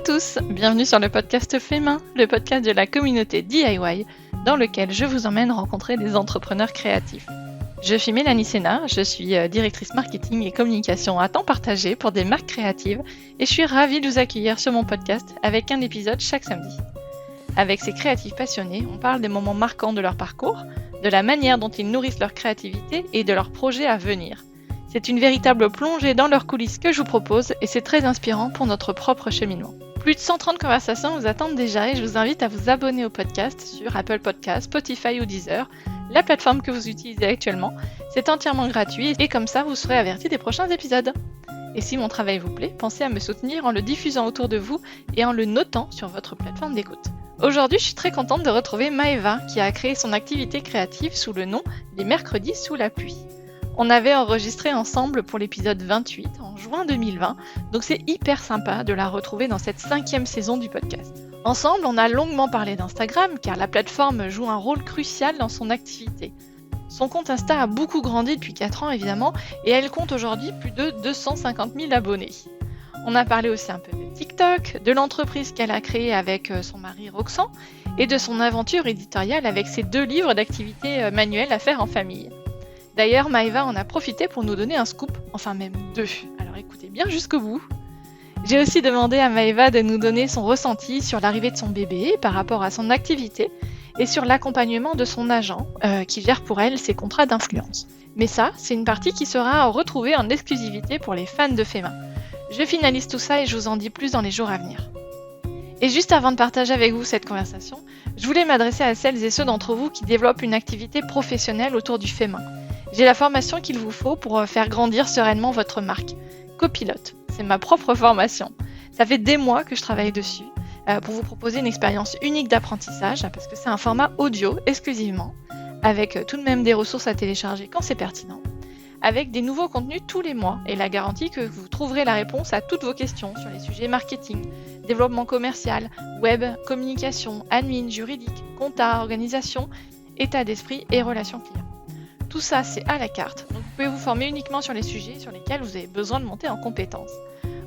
tous, bienvenue sur le podcast Fait Main, le podcast de la communauté DIY, dans lequel je vous emmène rencontrer des entrepreneurs créatifs. Je suis Mélanie Sénat, je suis directrice marketing et communication à temps partagé pour des marques créatives et je suis ravie de vous accueillir sur mon podcast avec un épisode chaque samedi. Avec ces créatifs passionnés, on parle des moments marquants de leur parcours, de la manière dont ils nourrissent leur créativité et de leurs projets à venir. C'est une véritable plongée dans leurs coulisses que je vous propose et c'est très inspirant pour notre propre cheminement. Plus de 130 conversations vous attendent déjà et je vous invite à vous abonner au podcast sur Apple Podcasts, Spotify ou Deezer, la plateforme que vous utilisez actuellement. C'est entièrement gratuit et comme ça vous serez avertis des prochains épisodes. Et si mon travail vous plaît, pensez à me soutenir en le diffusant autour de vous et en le notant sur votre plateforme d'écoute. Aujourd'hui, je suis très contente de retrouver Maëva qui a créé son activité créative sous le nom Les Mercredis sous la pluie. On avait enregistré ensemble pour l'épisode 28 en juin 2020, donc c'est hyper sympa de la retrouver dans cette 5e saison du podcast. Ensemble, on a longuement parlé d'Instagram car la plateforme joue un rôle crucial dans son activité. Son compte Insta a beaucoup grandi depuis 4 ans évidemment et elle compte aujourd'hui plus de 250 000 abonnés. On a parlé aussi un peu de TikTok, de l'entreprise qu'elle a créée avec son mari Roxan et de son aventure éditoriale avec ses 2 livres d'activités manuelles à faire en famille. D'ailleurs, Maëva en a profité pour nous donner un scoop, enfin même 2. Alors écoutez bien jusqu'au bout. J'ai aussi demandé à Maëva de nous donner son ressenti sur l'arrivée de son bébé par rapport à son activité et sur l'accompagnement de son agent qui gère pour elle ses contrats d'influence. Mais ça, c'est une partie qui sera retrouvée en exclusivité pour les fans de Fait Main. Je finalise tout ça et je vous en dis plus dans les jours à venir. Et juste avant de partager avec vous cette conversation, je voulais m'adresser à celles et ceux d'entre vous qui développent une activité professionnelle autour du Fait Main. J'ai la formation qu'il vous faut pour faire grandir sereinement votre marque. Copilote, c'est ma propre formation. Ça fait des mois que je travaille dessus pour vous proposer une expérience unique d'apprentissage parce que c'est un format audio exclusivement, avec tout de même des ressources à télécharger quand c'est pertinent, avec des nouveaux contenus tous les mois et la garantie que vous trouverez la réponse à toutes vos questions sur les sujets marketing, développement commercial, web, communication, admin, juridique, compta, organisation, état d'esprit et relations clients. Tout ça, c'est à la carte, donc vous pouvez vous former uniquement sur les sujets sur lesquels vous avez besoin de monter en compétences.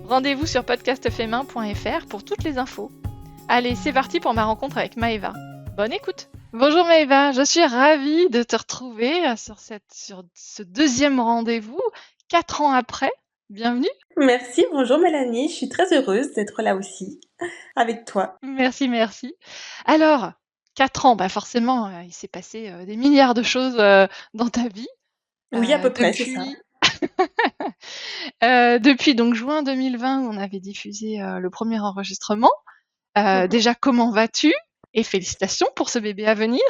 Rendez-vous sur podcastfaitmain.fr pour toutes les infos. Allez, c'est parti pour ma rencontre avec Maëva. Bonne écoute. Bonjour Maëva, je suis ravie de te retrouver sur ce 2e rendez-vous, 4 ans après. Bienvenue. Merci, bonjour Mélanie, je suis très heureuse d'être là aussi, avec toi. Merci. Alors, 4 ans, forcément, il s'est passé des milliards de choses dans ta vie. Oui, à peu près, c'est ça. Depuis donc juin 2020, on avait diffusé le premier enregistrement. Déjà, comment vas-tu? Et félicitations pour ce bébé à venir.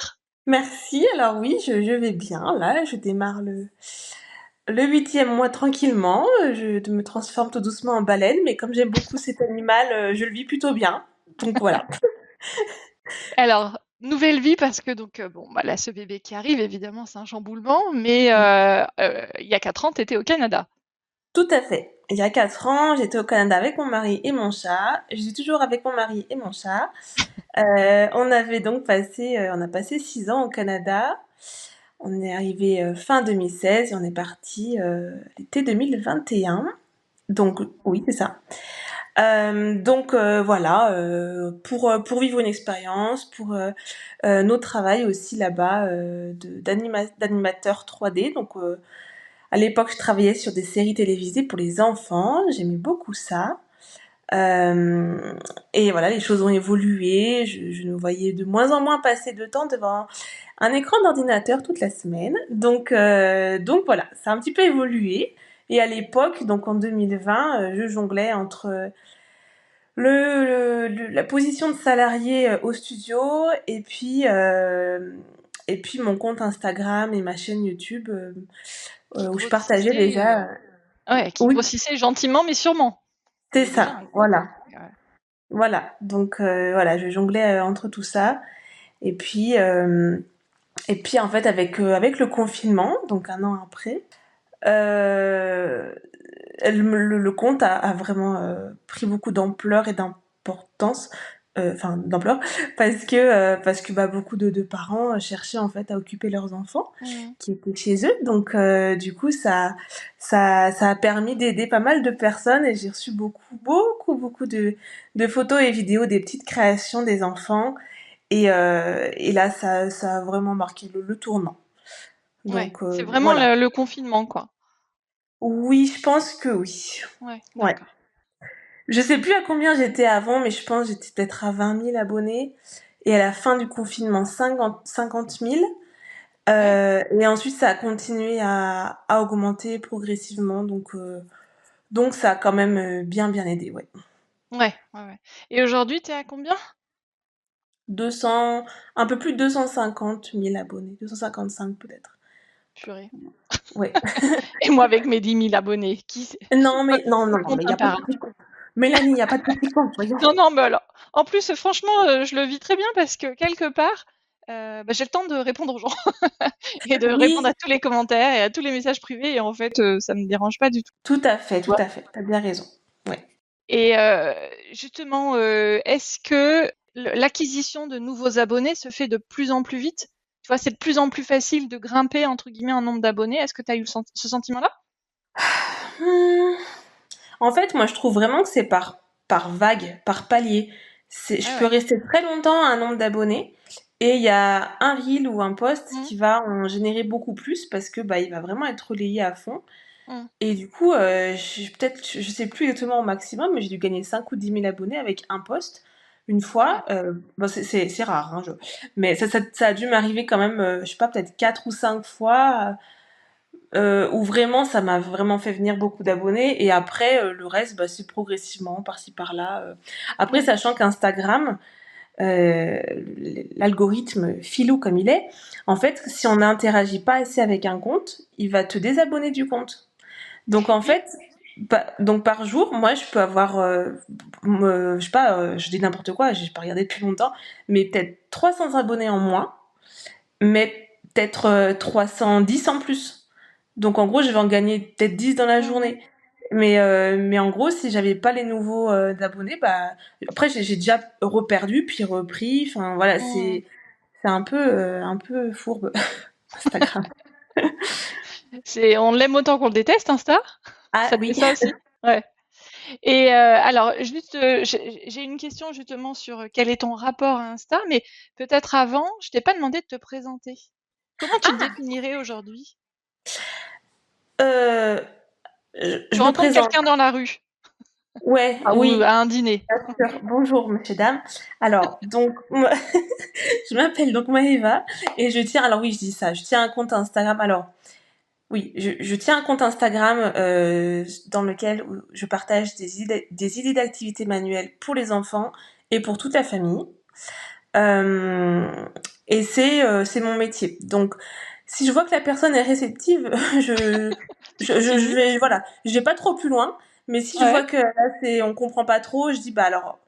Merci, alors oui, je vais bien, là, je démarre le 8e mois tranquillement, je me transforme tout doucement en baleine, mais comme j'aime beaucoup cet animal, je le vis plutôt bien, donc voilà. Alors, nouvelle vie parce que donc là, ce bébé qui arrive, évidemment, c'est un chamboulement, mais il y a 4 ans, tu étais au Canada. Tout à fait. Il y a 4 ans, j'étais au Canada avec mon mari et mon chat. Je suis toujours avec mon mari et mon chat. On avait donc on a passé 6 ans au Canada. On est arrivé fin 2016 et on est parti l'été 2021. Donc oui, c'est ça. Voilà, pour vivre une expérience, pour notre travail aussi là-bas d'animateur 3D. Donc à l'époque, je travaillais sur des séries télévisées pour les enfants. J'aimais beaucoup ça. Et voilà, les choses ont évolué. Je ne voyais de moins en moins passer de temps devant un écran d'ordinateur toute la semaine. Donc voilà, ça a un petit peu évolué. Et à l'époque, donc en 2020, je jonglais entre la position de salarié au studio et puis mon compte Instagram et ma chaîne YouTube où je partageais déjà. Qui Oui, grossissait gentiment mais sûrement. c'est C'est déjà ça, un gros voilà. pas. Ouais. Voilà, donc voilà, je jonglais entre tout ça. Et puis, en fait, avec le confinement, donc 1 an après, le compte a vraiment pris beaucoup d'ampleur et d'importance enfin d'ampleur, parce que bah, beaucoup de parents cherchaient en fait à occuper leurs enfants Mhm. qui étaient chez eux. Donc du coup, ça a permis d'aider pas mal de personnes et j'ai reçu beaucoup de photos et vidéos des petites créations des enfants. Et là, ça a vraiment marqué le tournant. Ouais, Donc c'est vraiment voilà. le confinement, quoi. Oui, je pense que oui. Ouais, Ouais. d'accord. Je sais plus à combien j'étais avant, mais je pense que j'étais peut-être à 20 000 abonnés. Et à la fin du confinement, 50 000. Ouais, Et ensuite, ça a continué à augmenter progressivement. Donc ça a quand même bien aidé, ouais. ouais, ouais, ouais. Et aujourd'hui, t'es à combien? 200, un peu plus de 250 000 abonnés. 255 peut-être. Purée. Ouais. Et moi, avec mes 10 000 abonnés, Non, mais non, qui non, non, compte mais il n'y un a pas de par petit compte. Mélanie, il n'y a pas de petit compte, voyons. Non, non, mais alors, en plus, franchement, je le vis très bien parce que quelque part, bah, j'ai le temps de répondre aux gens et de répondre Oui, à tous les commentaires et à tous les messages privés et en fait, ça me dérange pas du tout, tout à fait, tu tout vois? à fait. T'as bien raison. Ouais. Et justement, est-ce que l'acquisition de nouveaux abonnés se fait de plus en plus vite? Tu vois, c'est de plus en plus facile de «grimper» entre guillemets en nombre d'abonnés. Est-ce que tu as eu ce sentiment-là? Hmm. En fait, moi, je trouve vraiment que c'est par vague, par palier. Je Ouais, peux ouais. rester très longtemps à un nombre d'abonnés et il y a un reel ou un post Mmh. qui va en générer beaucoup plus parce que bah, il va vraiment être relayé à fond. Mmh. Et du coup, peut-être, je sais plus exactement au maximum, mais j'ai dû gagner 5 ou 10 000 abonnés avec un post une Ah ouais. fois. Bon, c'est rare, hein, mais ça a dû m'arriver quand même, je sais pas, peut-être 4 ou 5 fois. Où vraiment ça m'a vraiment fait venir beaucoup d'abonnés et après le reste bah, c'est progressivement par-ci par-là. Après Mmh. sachant qu'Instagram, euh, l'algorithme filou comme il est, en fait si on n'interagit pas assez avec un compte, il va te désabonner du compte. Donc en Oui. fait, donc par jour, moi je peux avoir, je sais pas, je dis n'importe quoi, j'ai pas regardé depuis longtemps, mais peut-être 300 abonnés en moins, mais peut-être 310 en plus. Donc en gros, je vais en gagner peut-être 10 dans la Mmh. journée. Mais en gros, si j'avais pas les nouveaux abonnés, bah après j'ai déjà reperdu puis repris. Enfin voilà, Mmh. c'est un peu fourbe Instagram. On l'aime autant qu'on le déteste, Insta? Ah Ça te fait oui. ça aussi? Ouais. Et alors juste, j'ai une question justement sur, quel est ton rapport à Insta, mais peut-être avant, je t'ai pas demandé de te présenter. Comment tu te Ah, définirais aujourd'hui? euh, Tu je me rencontres présente. quelqu'un dans la rue, Ouais, ah, ou oui. à un dîner. Bien sûr. Bonjour, messieurs, dames. Alors, donc, moi, je m'appelle donc Maëva et je tiens, alors oui, je dis ça, je tiens un compte Instagram. Alors, oui, je tiens un compte Instagram dans lequel je partage des idées d'activités manuelles pour les enfants et pour toute la famille. Euh, et c'est mon métier. Donc, si je vois que la personne est réceptive, je, je Continue. vais, voilà, je vais pas trop plus loin. Mais si je Ouais. vois que là, on comprend pas trop, je dis, bah alors,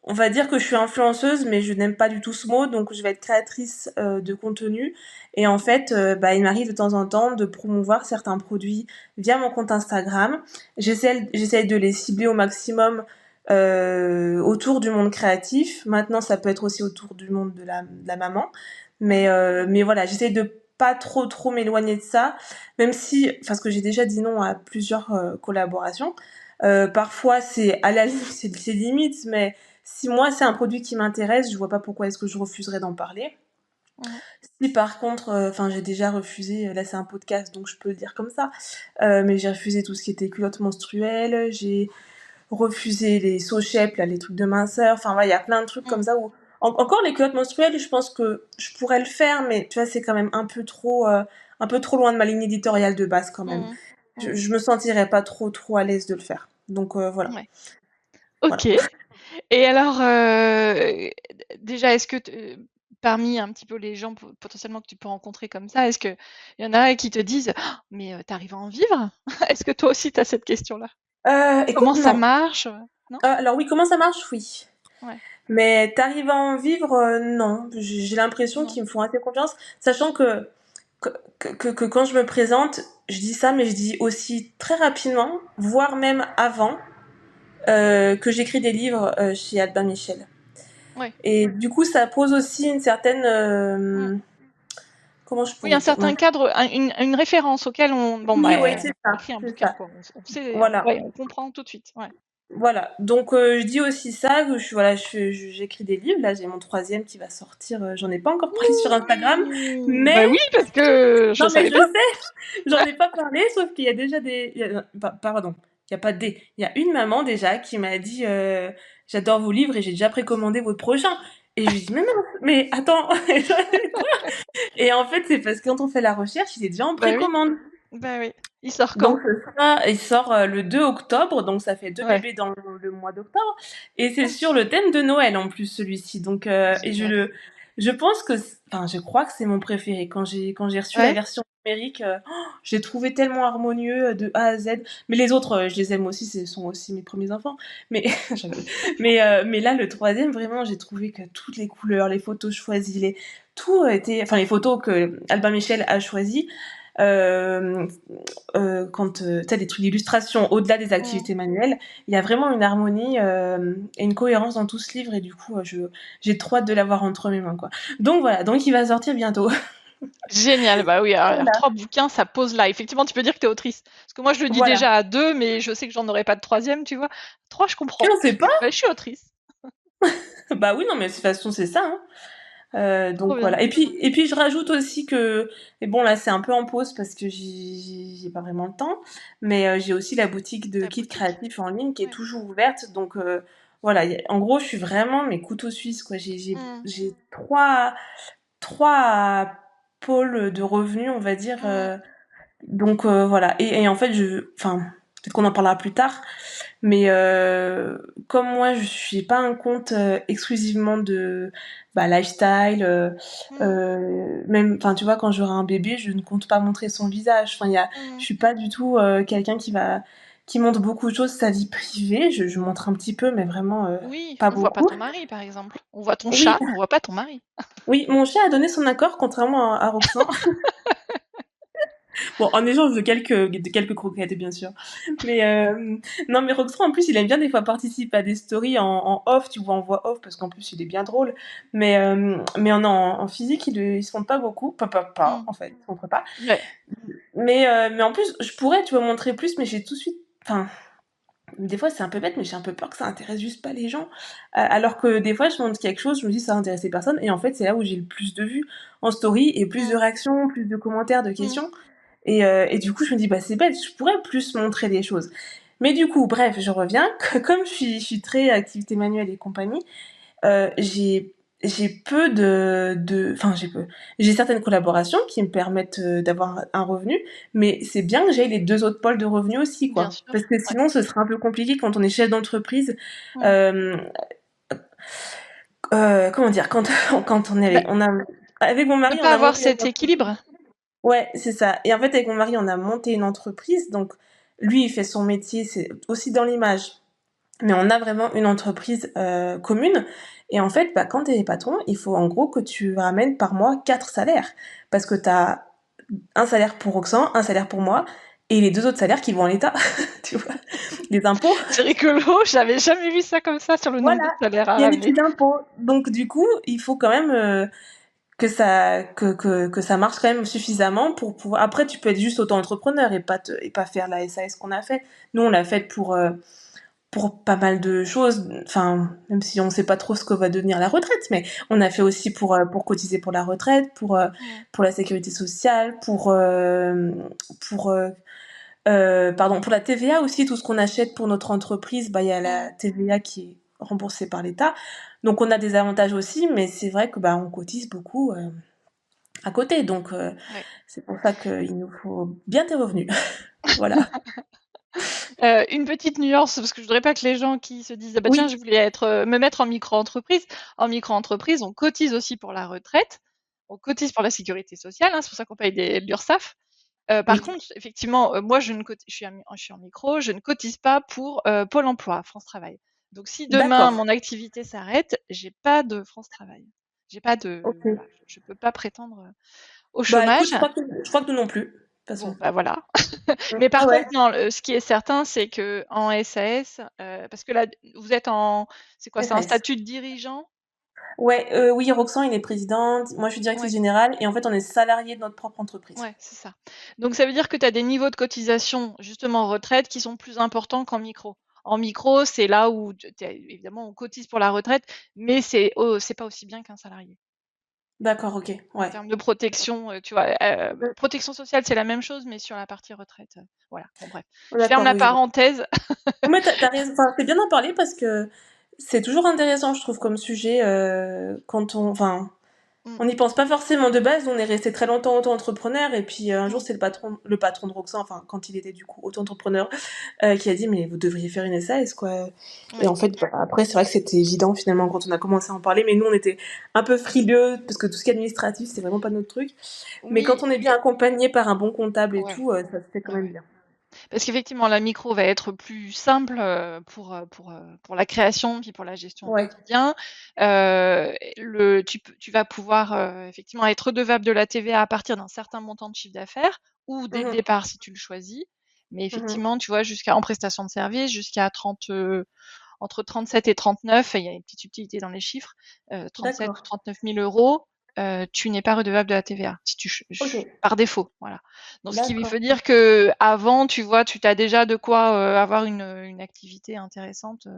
on va dire que je suis influenceuse, mais je n'aime pas du tout ce mot, donc je vais être créatrice de contenu. Et en fait, bah, il m'arrive de temps en temps de promouvoir certains produits via mon compte Instagram. J'essaie de les cibler au maximum autour du monde créatif. Maintenant, ça peut être aussi autour du monde de la maman. Mmh. Mais voilà, j'essaie de pas trop m'éloigner de ça, même si, parce que j'ai déjà dit non à plusieurs collaborations. Parfois, c'est à la limite, c'est limite, mais si moi c'est un produit qui m'intéresse, je vois pas pourquoi est-ce que je refuserais d'en parler. Mmh. Si par contre, enfin j'ai déjà refusé, là c'est un podcast donc je peux le dire comme ça, mais j'ai refusé tout ce qui était culottes menstruelles, j'ai refusé les Sochep, là les trucs de minceur, enfin voilà, il y a plein de trucs comme Mmh. ça où encore les culottes menstruelles, je pense que je pourrais le faire, mais tu vois c'est quand même un peu trop loin de ma ligne éditoriale de base quand même. Mmh. Mmh. Je me sentirais pas trop à l'aise de le faire. Donc voilà, Ouais. voilà. OK. Et alors, déjà, est-ce que parmi un petit peu les gens potentiellement que tu peux rencontrer comme ça, est-ce qu'il y en a qui te disent: «Ah, mais tu arrives à en vivre?» Est-ce que toi aussi tu as cette question-là? Écoute, Comment ça non. marche? Non? Alors oui, comment ça marche? Oui. Ouais. Mais t'arrives à en vivre? Non. J'ai l'impression Non. qu'ils me font assez confiance, sachant que, que quand je me présente, je dis ça, mais je dis aussi très rapidement, voire même avant, que j'écris des livres chez Albin Michel. Ouais. Et du coup, ça pose aussi une certaine, Mm. comment je Oui, un pourrais dire? certain cadre, une référence auquel Oui, oui, on écrit un c'est bouquin, ça. quoi. On sait, Voilà. ouais, on comprend tout de suite. Ouais. Voilà, donc je dis aussi ça, que j'écris des livres. Là, j'ai mon troisième qui va sortir, j'en ai pas encore parlé sur Instagram, Ouh, mais bah oui, parce que je non, mais savais je pas. sais, j'en ai pas parlé, sauf qu'il y a déjà pardon, il y a pas des il y a une maman déjà qui m'a dit, «J'adore vos livres et j'ai déjà précommandé votre prochain», et je lui dis: «Mais non, mais attends, quoi?» Et en fait, c'est parce que quand on fait la recherche, il est déjà en Bah oui, précommande. bah oui. Il sort quand? Donc il sort le 2 octobre, donc ça fait deux Ouais, bébés dans le mois d'octobre. Et c'est sur le thème de Noël en plus celui-ci. Donc et génial. je pense que, enfin je crois que c'est mon préféré. Quand j'ai reçu la Ouais. version numérique, j'ai trouvé tellement harmonieux de A à Z. Mais les autres, je les aime aussi, ce sont aussi mes premiers enfants. Mais je rigole. Mais là le troisième, vraiment, j'ai trouvé que toutes les couleurs, les photos choisies, tout était, enfin les photos que Albin Michel a choisies. Euh, quand tu as des trucs d'illustration au-delà des Mm. activités manuelles, il y a vraiment une harmonie et une cohérence dans tout ce livre, et du coup, j'ai trop hâte de l'avoir entre mes mains, quoi. Donc voilà, donc il va sortir bientôt. Génial, bah oui, alors Voilà. 3 bouquins, ça pose là. Effectivement, tu peux dire que tu es autrice. Parce que moi, je le dis Voilà. déjà à 2, mais je sais que j'en aurai pas de troisième, tu vois. 3, je Et comprends. on sait pas. Bah, je suis autrice. Bah oui, non, mais de toute façon, c'est ça, hein. Trop Donc bien. voilà. Et puis je rajoute aussi que, et bon là c'est un peu en pause parce que j'ai pas vraiment le temps, mais j'ai aussi la boutique de Ta kits boutique. créatifs en ligne qui est Ouais. toujours ouverte. Donc voilà, en gros je suis vraiment mes couteaux suisses, quoi. Mm. J'ai trois pôles de revenus, on va dire. Mm. Donc voilà. Et en fait enfin peut-être qu'on en parlera plus tard, mais comme moi, je suis pas un compte exclusivement de lifestyle, Mm. même, enfin, tu vois, quand j'aurai un bébé, je ne compte pas montrer son visage. Enfin, je Mm. suis pas du tout quelqu'un qui montre beaucoup de choses, sa vie privée. Je montre un petit peu, mais vraiment Oui, pas on voit pas beaucoup. ton mari, par exemple. On voit ton Oui, chat, mais on voit pas ton mari. oui, mon chat a donné son accord, contrairement à Roxan. Bon, en échange de quelques croquettes, bien sûr. Mais non, mais Roxane, en plus, il aime bien des fois participer à des stories en off, tu vois, en voix off, parce qu'en plus, il est bien drôle. Mais en physique, il se montre pas beaucoup. Pas, Mm. en fait, il se montre pas. Ouais. Mais en plus, je pourrais, tu vois, montrer plus, mais j'ai tout de suite. Enfin, des fois, c'est un peu bête, mais j'ai un peu peur que ça intéresse juste pas les gens. Alors que des fois, je montre quelque chose, je me dis ça va intéresser personne, et en fait, c'est là où j'ai le plus de vues en story, et plus de Mm. réactions, plus de commentaires, de Mm. questions. Et du coup, je me dis, bah, c'est bête, je pourrais plus montrer des choses. Mais du coup, bref, je reviens. Comme je suis très activité manuelle et compagnie, j'ai peu enfin, j'ai certaines collaborations qui me permettent d'avoir un revenu, mais c'est bien que j'aie les deux autres pôles de revenus aussi, Bien quoi. sûr. Parce que Ouais. sinon, ce serait un peu compliqué quand on est chef d'entreprise. Mm. Euh, comment dire, quand Bah, avec mon de mari, on pas a avoir monté une cet entreprise. équilibre. Ouais, c'est ça. Et en fait, avec mon mari, on a monté une entreprise. Donc, lui, il fait son métier, c'est aussi dans l'image. Mais on a vraiment une entreprise commune. Et en fait, quand t'es patron, il faut en gros que tu ramènes par mois 4 salaires. Parce que t'as un salaire pour Roxane, un salaire pour moi, et les deux autres salaires qui vont à l'État. Tu vois, les impôts. C'est rigolo, j'avais jamais vu ça comme ça sur le nombre de Voilà, salaires à il y a les ramener. petits impôts. Donc, du coup, il faut quand même que ça marche quand même suffisamment pour pouvoir. Après, tu peux être juste auto-entrepreneur et pas faire la SAS qu'on a fait. Nous, on l'a fait pour pas mal de choses. Enfin, même si on sait pas trop ce que va devenir la retraite, mais on a fait aussi pour cotiser pour la retraite, Mm. pour la sécurité sociale, pour pardon, pour la TVA aussi, tout ce qu'on achète pour notre entreprise, il y a la Mm. TVA qui est remboursée par l'État. Donc on a des avantages aussi, mais c'est vrai que on cotise beaucoup à côté. Donc Ouais. c'est pour ça qu'il nous faut bien des revenus. Voilà. Une petite nuance, parce que je voudrais pas que les gens qui se disent: «Ah bah tiens, Oui, je voulais me mettre en micro-entreprise». En micro-entreprise, on cotise aussi pour la retraite, on cotise pour la sécurité sociale, hein, c'est pour ça qu'on paye l'URSSAF. Par oui, contre, effectivement, moi je suis en micro, je ne cotise pas pour, Pôle emploi, France Travail. Donc si demain d'accord. mon activité s'arrête, j'ai pas de France Travail. J'ai pas de Ok. voilà, je peux pas prétendre, au Bah écoute, chômage. je crois que nous non plus, de toute Bon, façon. bah, voilà. Mais Ah par ouais. contre, non, ce qui est certain, c'est qu'en SAS, parce que là, vous êtes en c'est quoi? C'est un SAS. statut de dirigeant? Ouais, oui, Roxane, il est présidente. Moi, je suis directrice Ouais, générale. Et en fait, on est salarié de notre propre entreprise. ouais, c'est ça. Donc ça veut dire que tu as des niveaux de cotisation, justement en retraite, qui sont plus importants qu'en micro. En micro, c'est là où, évidemment, on cotise pour la retraite, mais c'est pas aussi bien qu'un salarié. D'accord, ok. En Ouais. termes de protection, tu vois, Mm. protection sociale, c'est la même chose, mais sur la partie retraite, voilà. Bon, bref. Je ferme D'accord, la oui, je vois. parenthèse. Non, mais t'as raison. Enfin, c'est bien d'en parler parce que c'est toujours intéressant, je trouve, comme sujet, quand enfin, Mm, on n'y pense pas forcément de base. On est resté très longtemps auto-entrepreneur et puis un jour, mm, c'est le patron de Roxane, enfin, quand il était du coup auto-entrepreneur, qui a dit, mais vous devriez faire une SAS, quoi. Et ouais. en fait, bah, après, c'est vrai que c'était évident finalement quand on a commencé à en parler, mais nous, on était un peu frileux parce que tout ce qui est administratif, c'est vraiment pas notre truc. Mais Oui, quand on est bien accompagné par un bon comptable et ouais, tout, ça se fait quand ouais, même ouais. bien. Parce qu'effectivement, la micro va être plus simple pour la création, puis pour la gestion au Ouais. quotidien. Tu vas pouvoir effectivement être redevable de la TVA à partir d'un certain montant de chiffre d'affaires, ou dès le Mhm, départ si tu le choisis. Mais mhm. effectivement, tu vois, jusqu'à en prestation de service, jusqu'à 30, entre 37 et 39, et il y a une petite subtilité dans les chiffres, 37 ou D'accord. 39 000 euros, tu n'es pas redevable de la TVA, si Ok. par défaut, voilà. Donc, ce qui D'accord. veut dire que avant, tu vois, tu as déjà de quoi avoir une activité intéressante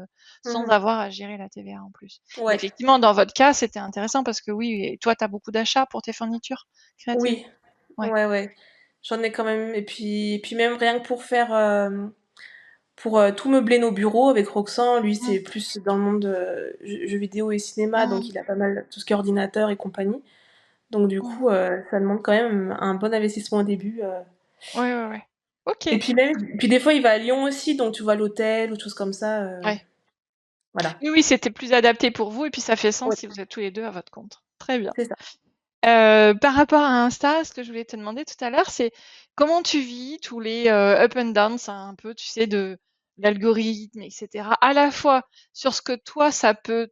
sans Mhm. avoir à gérer la TVA en plus. Et Ouais. effectivement, dans votre cas, c'était intéressant parce que oui, et toi, tu as beaucoup d'achats pour tes fournitures créatives. Oui. Ouais. Ouais, ouais. J'en ai quand même. Et puis même rien que pour faire, pour tout meubler nos bureaux avec Roxane, lui, Mm, c'est plus dans le monde jeux vidéo et cinéma, donc mm, il a pas mal tout ce qui est ordinateur et compagnie. Donc du mm. coup, ça demande quand même un bon investissement au début. Ouais, ouais, ouais. Ok. Et puis des fois, il va à Lyon aussi, donc tu vois l'hôtel ou choses comme ça. Ouais. Voilà. Oui, oui, c'était plus adapté pour vous et puis ça fait sens Ouais, si vous êtes tous les deux à votre compte. Très bien. c'est ça. Par rapport à Insta, ce que je voulais te demander tout à l'heure, c'est comment tu vis tous les up and downs, un peu, tu sais, de l'algorithme, etc. À la fois sur ce que toi, ça peut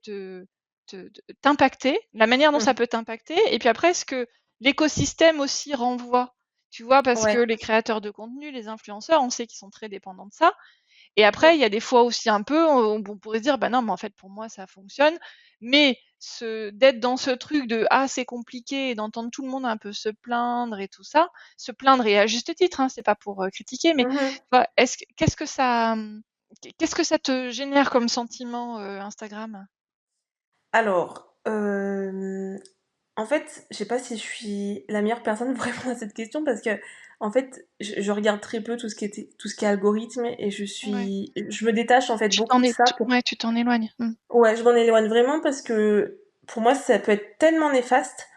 t'impacter, la manière dont ça Mhm. peut t'impacter, et puis après, ce que l'écosystème aussi renvoie. Tu vois, parce que Ouais. les créateurs de contenu, les influenceurs, on sait qu'ils sont très dépendants de ça. Et Mm. après, il y a des fois aussi un peu, on pourrait se dire, bah non, mais en fait, pour moi, ça fonctionne. Mais d'être dans ce truc de ah, c'est compliqué et d'entendre tout le monde un peu se plaindre et tout ça, se plaindre et à juste titre, hein, c'est pas pour critiquer, mais tu Mhm. vois, qu'est-ce que ça te génère comme sentiment, Instagram? Alors, en fait, je sais pas si je suis la meilleure personne pour répondre à cette question parce que, en fait, je regarde très peu tout ce qui est algorithme et Ouais. je me détache en fait beaucoup de ça pour. Ouais, tu t'en éloignes. Mm. Ouais, je m'en éloigne vraiment parce que pour moi, ça peut être tellement néfaste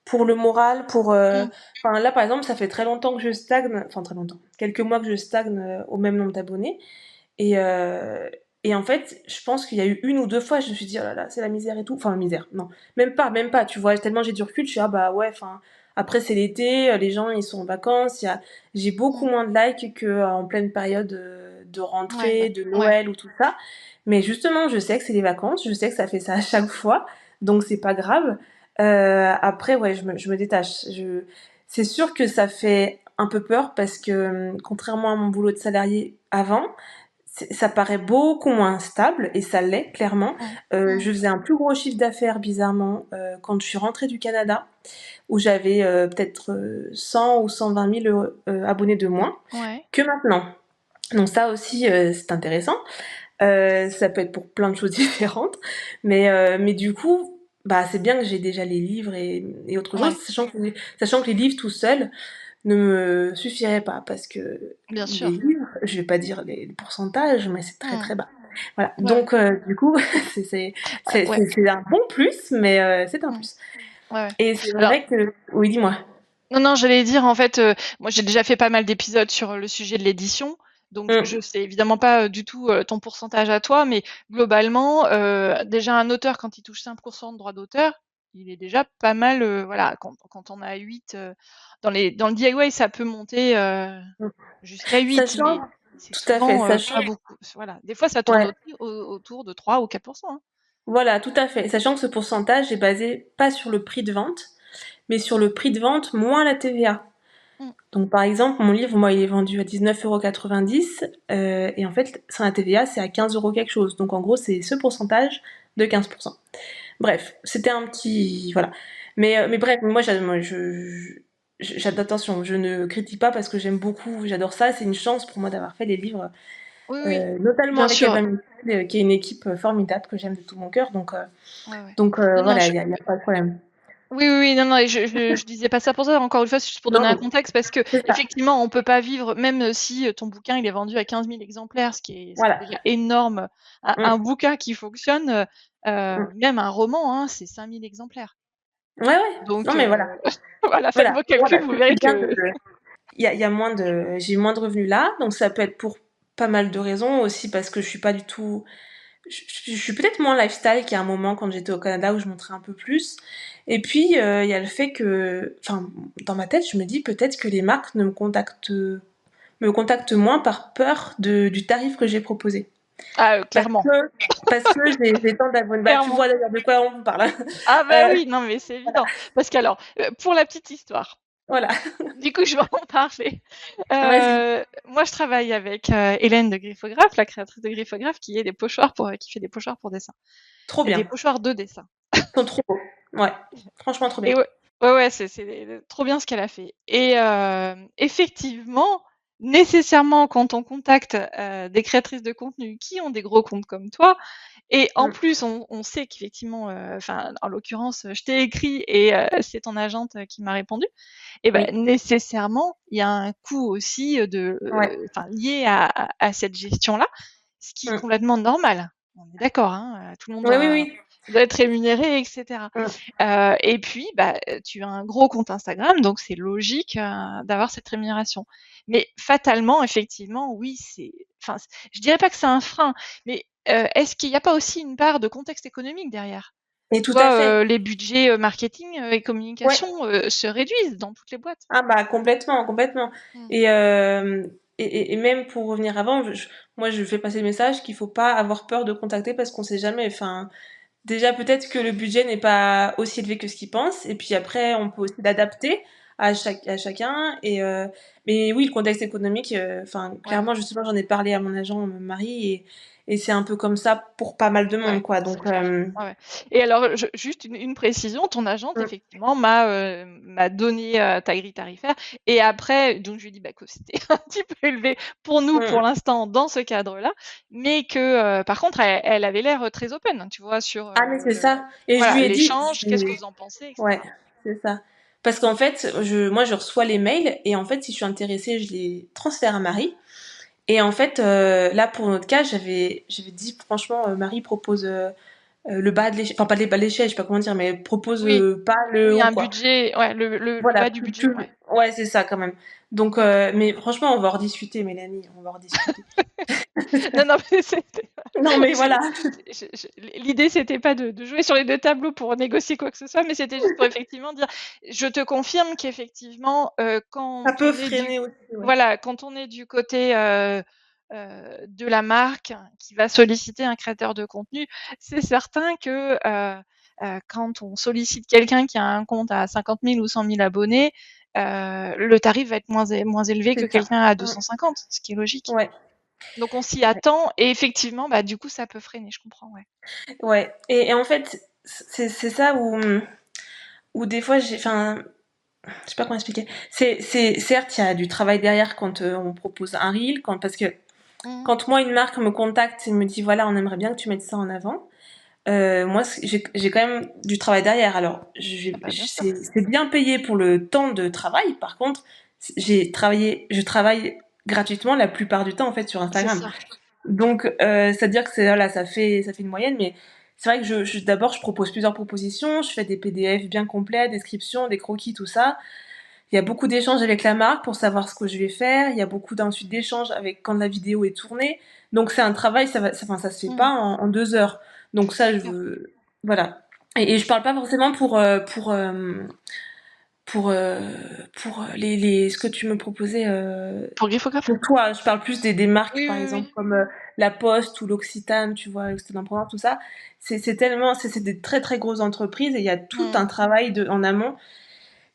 pour le moral, Mm. enfin là, par exemple, ça fait très longtemps que je stagne, enfin très longtemps, quelques mois que je stagne au même nombre d'abonnés. Et, euh, et en fait, je pense qu'il y a eu une ou deux fois, je me suis dit, oh là là, c'est la misère et tout. Enfin, misère, non. Même pas, tu vois. Tellement j'ai du recul, je suis, ah bah ouais, enfin, après c'est l'été, les gens ils sont en vacances, j'ai beaucoup Mm. moins de likes qu'en pleine période de Ouais, rentrée, de ouais. Noël ou tout ça. Mais justement, je sais que c'est les vacances, je sais que ça fait ça à chaque fois, donc c'est pas grave. Après, ouais, je me détache. C'est sûr que ça fait un peu peur parce que, contrairement à mon boulot de salarié avant, ça paraît beaucoup moins stable, et ça l'est clairement. Mm. Mm. Je faisais un plus gros chiffre d'affaires bizarrement quand je suis rentrée du Canada, où j'avais peut-être 100 ou 120 000 abonnés de moins Ouais. que maintenant. Donc ça aussi, c'est intéressant. Ça peut être pour plein de choses différentes, mais du coup, bah, c'est bien que j'ai déjà les livres et autre chose, Ouais. sachant que les livres tout seuls ne me suffiraient pas, parce que Bien les sûr. livres, je vais pas dire les pourcentages, mais c'est très Mm. très bas. Voilà, Ouais, ouais. donc du coup, c'est c'est c'est Ouais. c'est c'est un bon plus, mais c'est un Mm. plus. Ouais, ouais. Et c'est Alors, vrai que oui, dis-moi. non, non, j'allais dire, en fait, moi j'ai déjà fait pas mal d'épisodes sur le sujet de l'édition, donc je Mmh. sais évidemment pas du tout ton pourcentage à toi, mais globalement, déjà un auteur, quand il touche 5% de droits d'auteur, il est déjà pas mal, voilà, quand on a 8, dans le DIY, ça peut monter Mmh. jusqu'à 8, Sachant mais c'est tout à fait, souvent sachant pas beaucoup. Voilà. Des fois, ça tourne ouais. autour de 3 ou 4%, hein. Voilà, tout à fait. Sachant que ce pourcentage est basé pas sur le prix de vente, mais sur le prix de vente moins la TVA. Mm. Donc par exemple, mon livre, moi, il est vendu à 19,90 € et en fait, sans la TVA, c'est à 15 € quelque chose. Donc en gros, c'est ce pourcentage de 15%. Bref, c'était un petit... Voilà. Mais bref, moi, attention, je ne critique pas parce que j'aime beaucoup, j'adore ça. C'est une chance pour moi d'avoir fait les livres, Oui, oui, notamment bien avec sûr. Albin Michel, qui est une équipe formidable que j'aime de tout mon cœur. Ouais, ouais. Donc Non, non, voilà, il y a pas de problème. oui, oui, oui, non, non, et je disais pas ça pour ça. Encore une fois, c'est juste pour donner un Non, contexte, parce que c'est ça. effectivement, on peut pas vivre, même si ton bouquin il est vendu à 15 000 exemplaires, ce qui est Voilà. déjà énorme. Un Mm, bouquin qui fonctionne, mm. même un roman, hein, c'est 5 000 exemplaires. Ouais, ouais. Non, Donc mais voilà. voilà, faites Voilà. vos calculs, Voilà. vous verrez C'est bien que il y a moins de, j'ai moins de revenus là, donc ça peut être pour pas mal de raisons aussi parce que je suis pas du tout, je suis peut-être moins lifestyle qu'à un moment quand j'étais au Canada où je montrais un peu plus. Et puis il y a le fait que, enfin, dans ma tête, je me dis peut-être que les marques ne me contactent moins par peur du tarif que j'ai proposé. ah, Parce clairement, que j'ai tant d'abonnés. Bah tu clairement. vois d'ailleurs de quoi on parle. Ah bah Euh, oui, non mais c'est évident. Parce qu'alors, pour la petite histoire, voilà. du coup je vais en parler. Vas-y. Moi je travaille avec Hélène de Griffographe, la créatrice de Griffographe, qui fait des pochoirs pour dessin. Trop Des bien. pochoirs de dessin. Ils sont trop beaux. Ouais. Franchement trop Et bien. ouais, ouais, ouais, c'est trop bien ce qu'elle a fait. Et effectivement, nécessairement, quand on contacte des créatrices de contenu qui ont des gros comptes comme toi, et en Mm, plus, on sait qu'effectivement, enfin, en l'occurrence, je t'ai écrit et c'est ton agente qui m'a répondu, et ben oui. nécessairement, il y a un coût aussi Ouais. enfin, lié à cette gestion-là, ce qui est Mm. complètement normal. On est d'accord, hein, tout le monde Oui, oui, oui. doit être rémunéré, etc. Mm. Et puis, bah, tu as un gros compte Instagram, donc c'est logique d'avoir cette rémunération. Mais fatalement, effectivement, oui, enfin, je dirais pas que c'est un frein, mais est-ce qu'il n'y a pas aussi une part de contexte économique derrière? Et Tu tout à vois, fait. les budgets marketing et Ouais. communication se réduisent dans toutes les boîtes. Ah bah complètement, complètement. Mm. Et, et même pour revenir avant, moi je fais passer le message qu'il faut pas avoir peur de contacter parce qu'on sait jamais. Enfin, déjà peut-être que le budget n'est pas aussi élevé que ce qu'ils pensent. Et puis après, on peut aussi l'adapter à chacun. Mais oui, le contexte économique, enfin Ouais. clairement, justement, j'en ai parlé à mon agent, mon mari, et c'est un peu comme ça pour pas mal de Ouais, monde, quoi. c'est Donc, clair. Ouais, ouais. Et alors, juste une précision, ton agente, mm, effectivement, m'a donné ta grille tarifaire. Et après, donc je lui ai dit bah, que c'était un petit peu élevé pour nous, pour mm. l'instant, dans ce cadre-là, mais que, par contre, elle avait l'air très open, hein, tu vois, sur Ah mais c'est ça. Et je voilà, lui ai dit, l'échange, qu'est-ce que vous en pensez, ouais, etc. c'est ça. Parce qu'en fait, moi, je reçois les mails et en fait, si je suis intéressée, je les transfère à Marie. Et en fait, là, pour notre cas, j'avais dit, franchement, Marie propose le bas de l'échelle, enfin pas le bas de l'échelle, je sais pas comment dire, mais propose Oui, pas le oui, haut, un quoi. budget, ouais, le Voilà, bas du budget, ouais. ouais, c'est ça quand même. Donc, mais franchement, on va en rediscuter, Mélanie, on va en rediscuter. Non, non, mais c'était Non, mais voilà, l'idée, c'était pas de jouer sur les deux tableaux pour négocier quoi que ce soit, mais c'était juste pour effectivement dire, je te confirme qu'effectivement, ça quand peut on est du freiner aussi, ouais. voilà, quand on est du côté de la marque qui va solliciter un créateur de contenu, c'est certain que quand on sollicite quelqu'un qui a un compte à 50 000 ou 100 000 abonnés, le tarif va être moins élevé que C'est ça. quelqu'un à Mm. 250, ce qui est logique. Ouais. Donc on s'y attend et effectivement, bah, du coup, ça peut freiner, je comprends, ouais. Ouais. Et en fait, c'est ça où des fois, enfin, je sais pas comment expliquer. Certes, il y a du travail derrière quand on propose un reel, parce que Mmh. quand moi, une marque me contacte et me dit, voilà, on aimerait bien que tu mettes ça en avant, moi, j'ai quand même du travail derrière. Alors, Ah bah, bien sûr. c'est bien payé pour le temps de travail. Par contre, je travaille gratuitement la plupart du temps, en fait, sur C'est Instagram. ça. Donc, c'est-à-dire que voilà, ça fait une moyenne, mais c'est vrai que d'abord, je propose plusieurs propositions, je fais des PDF bien complets, descriptions, des croquis, tout ça. Il y a beaucoup d'échanges avec la marque pour savoir ce que je vais faire. Il y a beaucoup ensuite d'échanges avec quand la vidéo est tournée. Donc c'est un travail, enfin, ça se fait pas Mmh. en 2 heures. Donc ça, C'est clair. voilà. Et je parle pas forcément pour, euh, pour ce que tu me proposais Pour Griffographe? pour toi. Je parle plus des marques, Oui, par oui, exemple, oui. comme La Poste ou l'Occitane, tu vois, l'Occitane en Provence, tout ça. C'est tellement, c'est des très très grosses entreprises et il y a tout Mmh. un travail en amont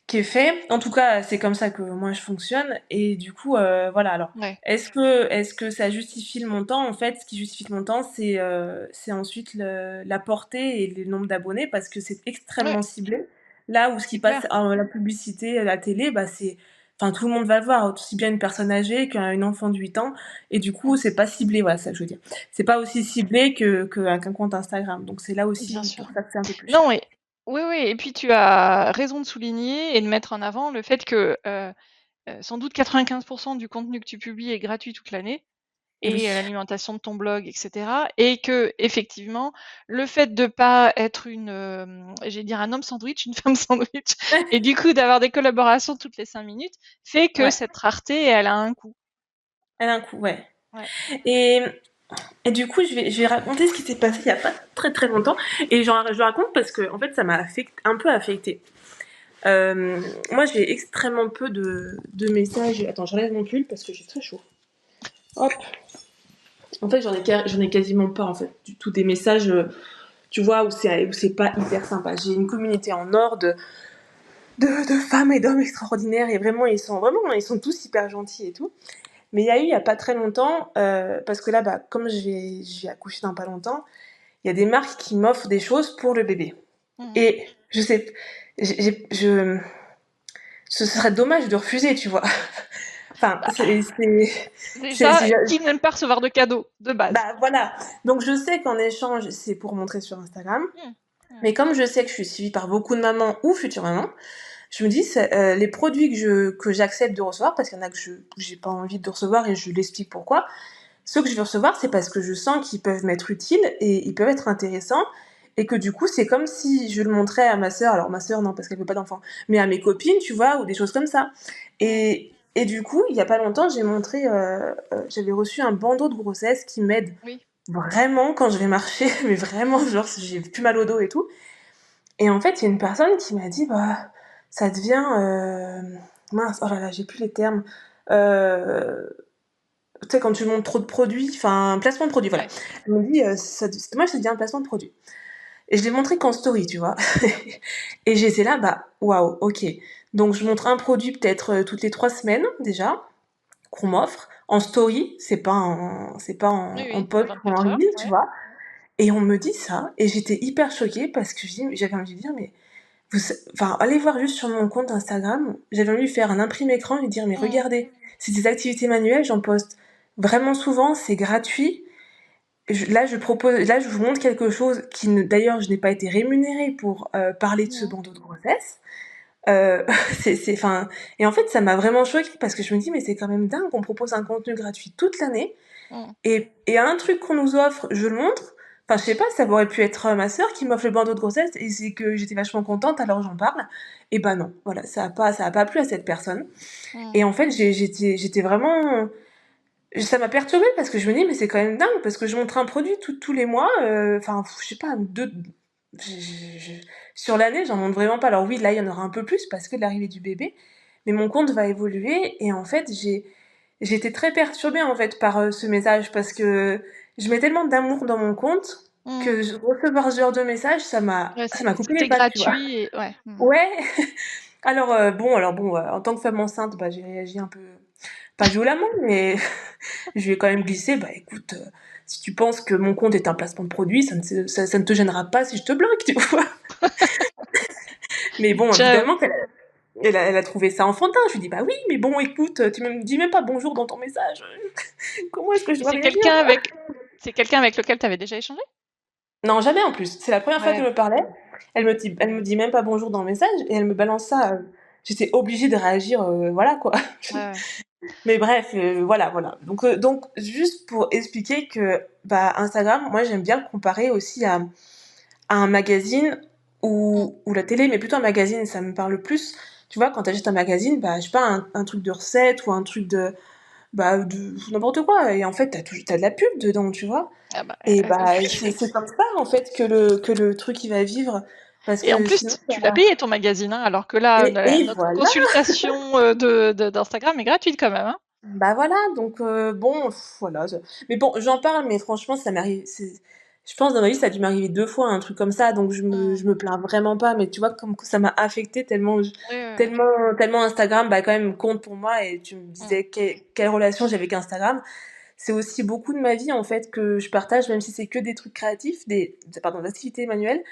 qui est fait. En tout cas, c'est comme ça que moi je fonctionne. Et du coup, voilà. Alors, Ouais, est-ce que ça justifie le montant? En fait, ce qui justifie le montant, c'est ensuite la portée et le nombre d'abonnés parce que c'est ouais, extrêmement ciblé. Là où ce qui c'est passe clair. à la publicité, à la télé, bah c'est, enfin tout le monde va le voir, aussi bien une personne âgée qu'un enfant de 8 ans. Et du coup, Mm, c'est pas ciblé. Voilà, c'est ça que je veux dire. C'est pas aussi ciblé qu'un compte Instagram. Donc c'est là bien aussi sûr. pour ça que c'est un peu plus Non, cher. et oui, oui, et puis tu as raison de souligner et de mettre en avant le fait que sans doute 95 du contenu que tu publies est gratuit toute l'année et Oui. l'alimentation de ton blog, et cetera, et que effectivement, le fait de pas être une, j'allais dire un homme sandwich, une femme sandwich, et du coup d'avoir des collaborations toutes les 5 minutes, fait que Ouais. cette rareté, elle a un coût. Elle a un coup, ouais. Ouais. Et Et du coup, je vais raconter ce qui s'est passé il y a pas très très longtemps. Et je raconte parce que en fait, ça m'a un peu affecté. Moi, j'ai extrêmement peu de messages. Attends, j'enlève mon pull parce que j'ai très chaud. Hop. En fait, j'en ai quasiment pas en fait du tout des messages. Tu vois où c'est pas hyper sympa. J'ai une communauté en or de femmes et d'hommes extraordinaires et vraiment ils sont tous hyper gentils et tout. Mais il y a pas très longtemps, parce que là, bah, comme je vais accoucher dans pas longtemps, il y a des marques qui m'offrent des choses pour le bébé. Mmh. Et je sais, ce serait dommage de refuser, tu vois. Enfin, Bah, c'est, déjà, qui n'aime pas recevoir de cadeaux, de base? bah voilà. Donc je sais qu'en échange, c'est pour montrer sur Instagram. Mmh. Mmh. Mais comme je sais que je suis suivie par beaucoup de mamans ou futures mamans, je me dis, les produits que j'accepte de recevoir, parce qu'il y en a que j'ai pas envie de recevoir et je l'explique pourquoi, ceux que je veux recevoir, c'est parce que je sens qu'ils peuvent m'être utiles et ils peuvent être intéressants. Et que du coup, c'est comme si je le montrais à ma sœur. Alors, ma sœur, non, parce qu'elle veut pas d'enfant. Mais à mes copines, tu vois, ou des choses comme ça. Mmh. Et du coup, il y a pas longtemps, j'avais reçu un bandeau de grossesse qui m'aide Oui. vraiment quand je vais marcher. Mais vraiment, genre, si j'ai plus mal au dos et tout. Et en fait, il y a une personne qui m'a dit, bah, ça devient, mince, oh là là, j'ai plus les termes. Euh, Tu sais, quand tu montres trop de produits, enfin, placement de produit, voilà. Ouais. Elle me dit, moi, ça devient un placement de produit. Et je l'ai montré qu'en story, tu vois. Et j'étais là, bah, waouh, ok. Donc, je montre un produit peut-être toutes les 3 semaines, déjà, qu'on m'offre. En story, Oui, en oui, post ou en 24 heures, reel, tu ouais. vois. Et on me dit ça, et j'étais hyper choquée parce que j'avais envie de dire, mais enfin, allez voir juste sur mon compte Instagram, j'avais envie de faire un imprimé écran et dire, mais Mmh. regardez, c'est des activités manuelles, j'en poste vraiment souvent, c'est gratuit. Là, je vous montre quelque chose d'ailleurs, je n'ai pas été rémunérée pour parler de ce Mmh. bandeau de grossesse. Euh, enfin, et en fait, ça m'a vraiment choquée parce que je me dis, mais c'est quand même dingue qu'on propose un contenu gratuit toute l'année Mmh. et un truc qu'on nous offre, je le montre. Enfin, je sais pas, ça aurait pu être ma sœur qui m'offre le bandeau de grossesse et c'est que j'étais vachement contente, alors j'en parle. Et ben non, voilà, ça a pas plu à cette personne. Mmh. Et en fait, j'étais vraiment, ça m'a perturbée parce que je me dis, mais c'est quand même dingue parce que je montre un produit tous les mois, enfin, je sais pas, sur l'année, j'en montre vraiment pas. Alors oui, là, il y en aura un peu plus parce que de l'arrivée du bébé, mais mon compte va évoluer et en fait, j'étais très perturbée en fait par ce message parce que je mets tellement d'amour dans mon compte Mmh. que recevoir ce genre de message, Ouais, ça m'a coupé les c'était pattes, tu vois. gratuit et ouais. Mmh. Ouais. Alors bon, en tant que femme enceinte, bah j'ai réagi un peu pas violemment, mais je lui ai quand même glissé, bah écoute, si tu penses que mon compte est un placement de produit, ça ne te gênera pas si je te bloque, tu vois. Mais bon, Ciao. évidemment elle a trouvé ça enfantin. Je lui dis, bah oui, mais bon, écoute, tu me dis même pas bonjour dans ton message. Comment est-ce que je Et dois réagir? c'est quelqu'un avec lequel tu avais déjà échangé? Non, jamais en plus. C'est la première fois Ouais. qu'elle me parlait. Elle me dit même pas bonjour dans le message et elle me balance ça. J'étais obligée de réagir, voilà quoi. Ouais, ouais. Mais bref, voilà, voilà. Donc, juste pour expliquer que bah, Instagram, moi j'aime bien le comparer aussi à un magazine Mmh. ou la télé, mais plutôt un magazine, ça me parle plus. Tu vois, quand t'achètes un magazine, bah, je sais pas, un truc de recette ou un truc de n'importe quoi. Et en fait, t'as de la pub dedans, tu vois. Ah bah, Et bah, oui. c'est comme ça, en fait, que le truc, il va vivre. Parce Et en que plus, sinon, tu l'as payé ton magazine, hein, alors que là, et notre voilà. consultation d'Instagram est gratuite quand même, hein. Bah voilà, donc bon, voilà. Mais bon, j'en parle, mais franchement, ça m'arrive. je pense dans ma vie, ça a dû m'arriver 2 fois, un truc comme ça, donc Mmh. je me plains vraiment pas, mais tu vois, comme que ça m'a affectée tellement Ouais, ouais, ouais. tellement Instagram, bah, quand même compte pour moi et tu me Mmh. disais quelle relation j'avais avec Instagram. C'est aussi beaucoup de ma vie, en fait, que je partage, même si c'est que des trucs créatifs, des activités manuelles.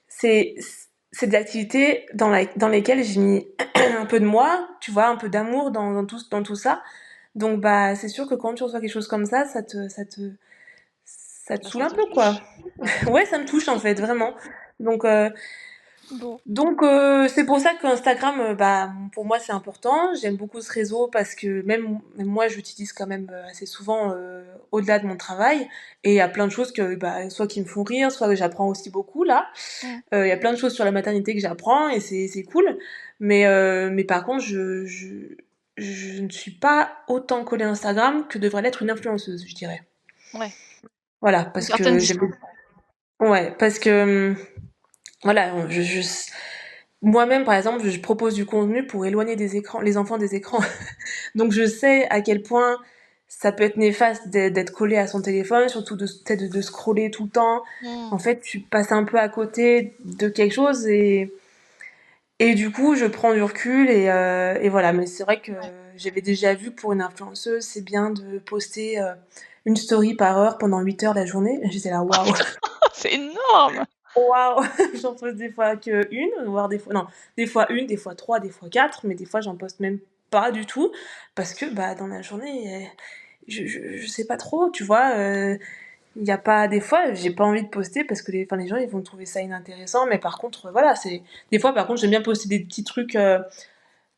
C'est c'est des activités dans lesquelles j'ai mis un peu de moi, tu vois, un peu d'amour dans tout ça. Donc bah, c'est sûr que quand tu reçois quelque chose comme ça te Bah, saoule ça un te peu, quoi. touche. Ouais. Ouais, ça me touche, en fait, vraiment. Donc heu Bon. c'est pour ça qu'Instagram, bah, pour moi, c'est important. J'aime beaucoup ce réseau parce que même moi, j'utilise quand même, assez souvent, au-delà de mon travail et il y a plein de choses que, bah, soit qui me font rire, soit que j'apprends aussi beaucoup là. Mmh. Il y a plein de choses sur la maternité que j'apprends et c'est cool. Mais par contre, je ne suis pas autant collée Instagram que devrait l'être une influenceuse, je dirais. Ouais. Voilà, Une parce certaine que j'aime distance. ouais, parce que, voilà, je moi-même, par exemple, je propose du contenu pour éloigner les enfants des écrans. Mmh. Donc je sais à quel point ça peut être néfaste d'être collé à son téléphone, surtout de scroller tout le temps. En Mmh. fait, tu passes un peu à côté de quelque chose et du coup, je prends du recul et voilà. Mais c'est vrai que Ouais. j'avais déjà vu que pour une influenceuse, c'est bien de poster une story par heure pendant 8 heures la journée. J'étais là, waouh, C'est énorme! waouh, j'en poste des fois que une, voire des fois, non, des fois une, des fois trois, des fois quatre, mais des fois j'en poste même pas du tout parce que bah dans la journée, je sais pas trop, tu vois. Il y a pas des fois, j'ai pas envie de poster parce que les gens ils vont trouver ça inintéressant, mais par contre, voilà, c'est des fois par contre j'aime bien poster des petits trucs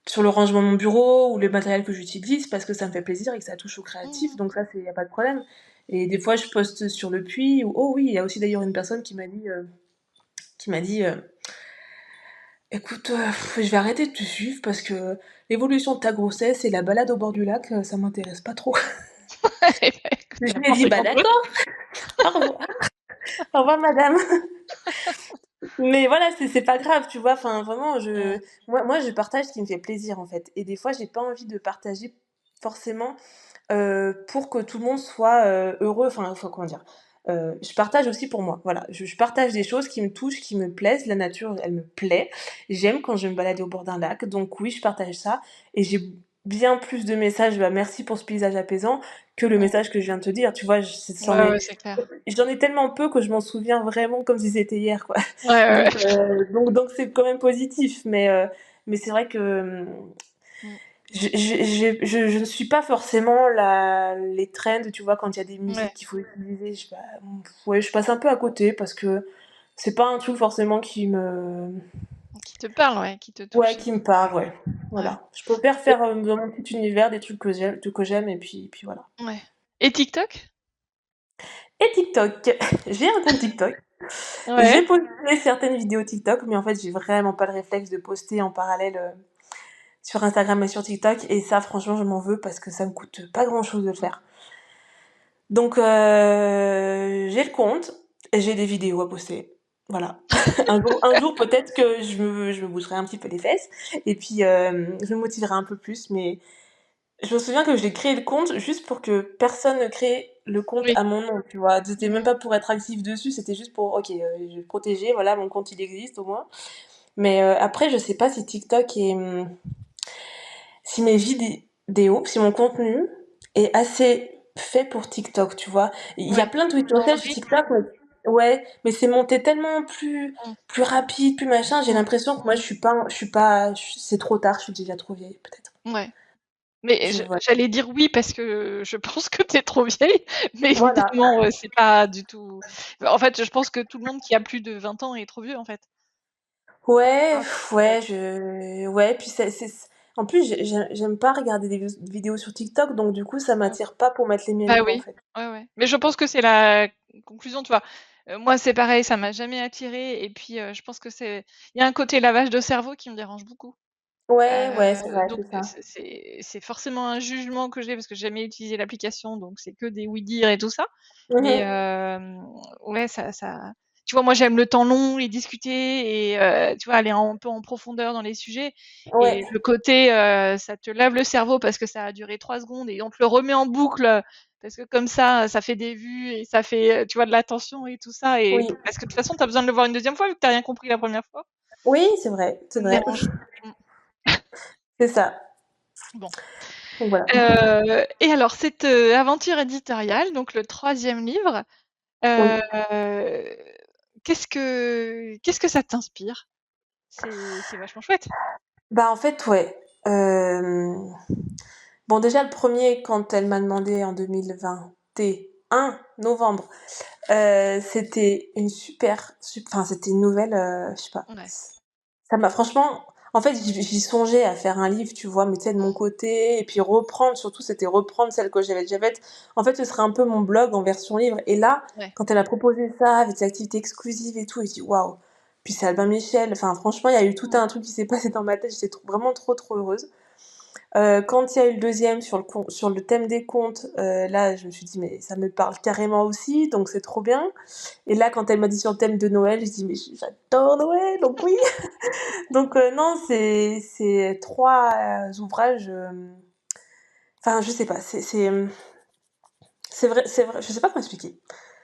sur le rangement de mon bureau ou le matériel que j'utilise parce que ça me fait plaisir et que ça touche au créatif, Mmh. donc ça c'est y a pas de problème. Et des fois je poste sur le puits ou oh oui, il y a aussi d'ailleurs une personne qui m'a dit écoute, je vais arrêter de te suivre parce que l'évolution de ta grossesse et la balade au bord du lac, ça m'intéresse pas trop. Et bah, écoute, Je tu as lui ai dit pensé bah contre eux. d'accord, au revoir, au revoir madame. Mais voilà, c'est pas grave, tu vois? Enfin, vraiment, Mmh. moi, je partage ce qui me fait plaisir, en fait. Et des fois, j'ai pas envie de partager forcément, pour que tout le monde soit, heureux. Enfin, comment dire? Je partage aussi pour moi, voilà. Je partage des choses qui me touchent, qui me plaisent. La nature, elle me plaît. J'aime quand je vais me balader au bord d'un lac, donc oui, je partage ça et j'ai bien plus de messages, bah, merci pour ce paysage apaisant, que le Mmh. message que je viens de te dire, tu vois? Ouais, ouais, c'est clair. J'en ai tellement peu que je m'en souviens vraiment comme si c'était hier, quoi. Ouais, ouais, ouais. Donc c'est quand même positif, mais c'est vrai que Mmh. je ne suis pas forcément les trends, tu vois, quand il y a des Ouais. musiques qu'il faut utiliser, je sais pas, ouais, je passe un peu à côté parce que c'est pas un truc forcément Qui te parle, ouais, qui te ouais, touche. qui me parle, ouais. Ouais. Voilà. Je préfère Et faire dans mon petit univers des trucs que j'aime et puis voilà. ouais. Et TikTok? Et TikTok, j'ai un compte TikTok. J'ai Ouais. posté certaines vidéos TikTok, mais en fait, j'ai vraiment pas le réflexe de poster en parallèle, sur Instagram et sur TikTok et ça franchement je m'en veux parce que ça me coûte pas grand-chose de le faire. Donc j'ai le compte, et j'ai des vidéos à poster. Voilà. Un jour peut-être que je me bougerai un petit peu les fesses et puis, je me motiverai un peu plus, mais je me souviens que j'ai créé le compte juste pour que personne ne crée le compte Oui. à mon nom, tu vois? C'était même Mmh. pas pour être actif dessus, c'était juste pour OK, je vais protéger, voilà, mon compte il existe au moins. Mais, après je sais pas si TikTok est, si mes vidéos, si mon contenu est assez fait pour TikTok, tu vois? Il y a Ouais. plein de do it En yourself sur rythme. TikTok, mais ouais, mais c'est monté tellement Mmh. plus rapide, plus machin, j'ai Mmh. l'impression que moi c'est trop tard, je suis déjà trop vieille peut-être. Ouais. Mais Voilà. j'allais dire oui parce que je pense que tu es trop vieille, mais Voilà. évidemment, c'est pas du tout en fait, je pense que tout le monde qui a plus de 20 ans est trop vieux, en fait. Ouais, Ah, sur TikTok. ouais, ouais, puis en plus j'aime pas regarder des vidéos sur TikTok, donc du coup ça Mmh. m'attire pas pour mettre les miennes Bah quoi, en oui, fait. ouais, ouais. Mais je pense que c'est la conclusion, tu vois? Moi, c'est pareil, ça m'a jamais attirée et puis, je pense que il y a un côté lavage de cerveau qui me dérange beaucoup. Ouais, ouais, c'est vrai, Donc c'est ça. c'est forcément un jugement que j'ai parce que j'ai jamais utilisé l'application, donc c'est que des oui-dire et tout ça. Mais Mmh. ouais, ça tu vois, moi j'aime le temps long et discuter et tu vois, aller un peu en profondeur dans les sujets. Et Ouais, le côté, ça te lave le cerveau parce que ça a duré 3 secondes et on te le remet en boucle, parce que comme ça fait des vues et ça fait, tu vois, de l'attention et tout ça. Et oui, parce que de toute façon, tu as besoin de le voir une deuxième fois vu que tu rien compris la première fois. oui, c'est vrai, c'est Ça me vrai. dérange. Mmh. C'est ça. Bon. Donc voilà. Et alors cette, aventure éditoriale, donc le troisième livre, Oui. heu, qu'est-ce que ça t'inspire? C'est vachement chouette. Bah, en fait, ouais. Bon, déjà, le premier, quand elle m'a demandé en 2021, novembre, c'était une enfin, c'était une nouvelle, je sais pas. Ouais. Ça m'a franchement, en fait, j'y songeais à faire un livre, tu vois, mais tu sais, de mon Mmh. côté, et puis reprendre, surtout, c'était reprendre celle que j'avais déjà faite. En fait, ce serait un peu mon blog en version livre. Et là, Ouais. quand elle a proposé ça, avec des activités exclusives et tout, j'ai dit waouh. Puis c'est Albin Michel. Enfin, franchement, il y a eu tout Mmh. un truc qui s'est passé dans ma tête. J'étais vraiment trop, trop heureuse. Quand il y a eu le deuxième sur le thème des contes, là, je me suis dit, mais ça me parle carrément aussi, donc c'est trop bien. Et là, quand elle m'a dit sur le thème de Noël, je dis, mais j'adore Noël, donc oui. Donc non, c'est trois ouvrages. Enfin, je sais pas, c'est vrai, je sais pas comment expliquer.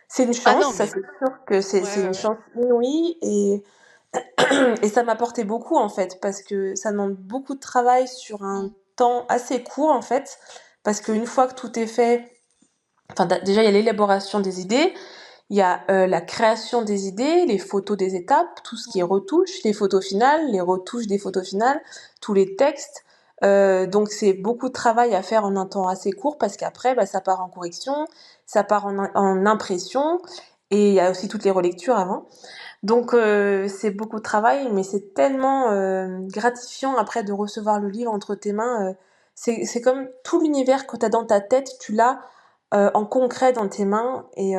C'est une Ah chance, non, ça mais c'est sûr que ouais, c'est ouais, une ouais. chance inouïe et ça m'a apporté beaucoup en fait parce que ça demande beaucoup de travail sur un Mmh. temps assez court en fait parce qu'une fois que tout est fait, enfin déjà il y a l'élaboration des idées, il y a la création des idées, les photos des étapes, tout ce qui est Mmh. retouche, les photos finales, les retouches des photos finales, tous les textes. Donc c'est beaucoup de travail à faire en un temps assez court parce qu'après, bah, ça part en correction, ça part en impression et il y a aussi toutes les relectures avant. Donc c'est beaucoup de travail, mais c'est tellement gratifiant après de recevoir le livre entre tes mains. C'est comme tout l'univers que tu as dans ta tête, tu l'as en concret dans tes mains. Et